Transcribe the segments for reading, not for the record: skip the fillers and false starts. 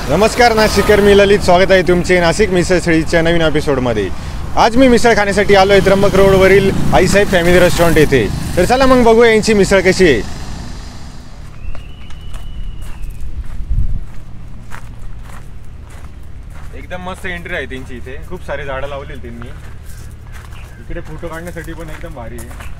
नमस्कार नाशिकर, मी ललित. स्वागत आहे तुमचे नाशिक मिसळ थळीच्या नवीन एपिसोडमध्ये. आज मी मिसळ खाण्यासाठी आलो आहे त्र्यंबक रोडवरील आईसाहेब फॅमिली रेस्टॉरंट येथे. तर चला मग बघूया यांची मिसळ कशी आहे. एकदम मस्त एंट्री आहे त्यांची. इथे खूप सारे झाडं लावलेली त्यांनी. इकडे फोटो काढण्यासाठी पण एकदम भारी आहे.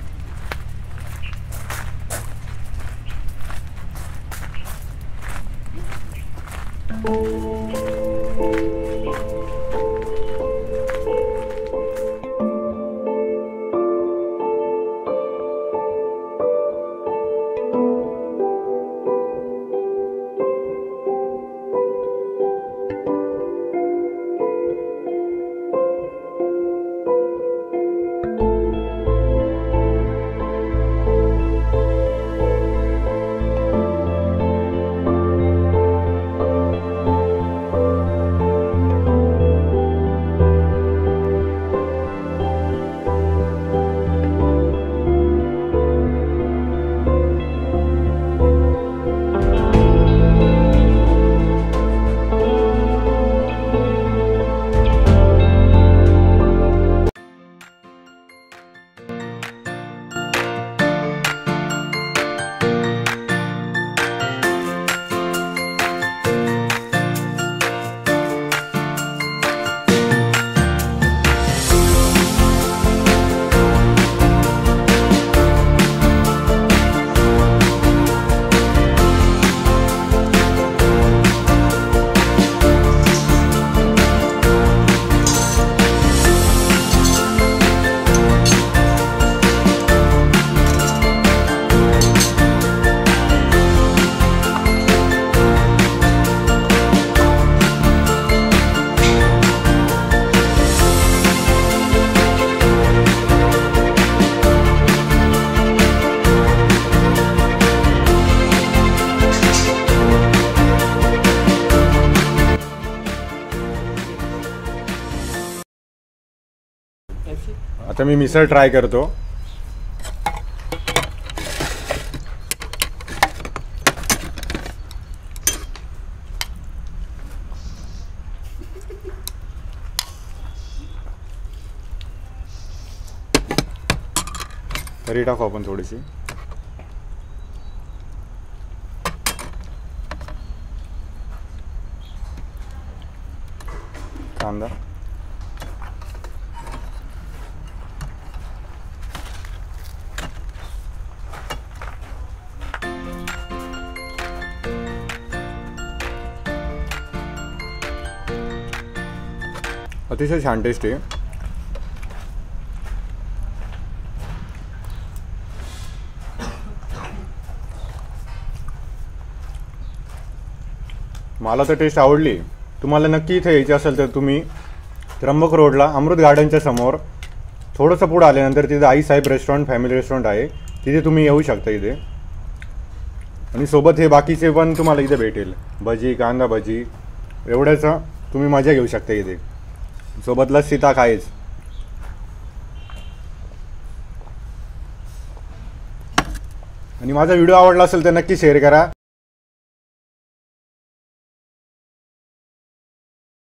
आता मी मिसळ ट्राय करतो. तरी टाकू आपण थोडीशी. कांदा, अतिशय छान टेस्ट आहे. मला तर टेस्ट आवडली. तुम्हाला नक्की इथे यायचे असेल तर तुम्ही त्र्यंबक रोडला अमृत गार्डनच्या समोर थोडंसं पुढं आल्यानंतर तिथे आईसाहेब रेस्टॉरंट फॅमिली रेस्टॉरंट आहे. तिथे तुम्ही येऊ शकता इथे. आणि सोबत हे बाकीचे पण तुम्हाला इथे भेटेल. भजी, कांदा भजी, एवढ्याचा तुम्ही मजा घेऊ शकता इथे. सोबत लस्सी ताक आहेच. आणि माझा व्हिडिओ आवडला असेल तर नक्की शेअर करा.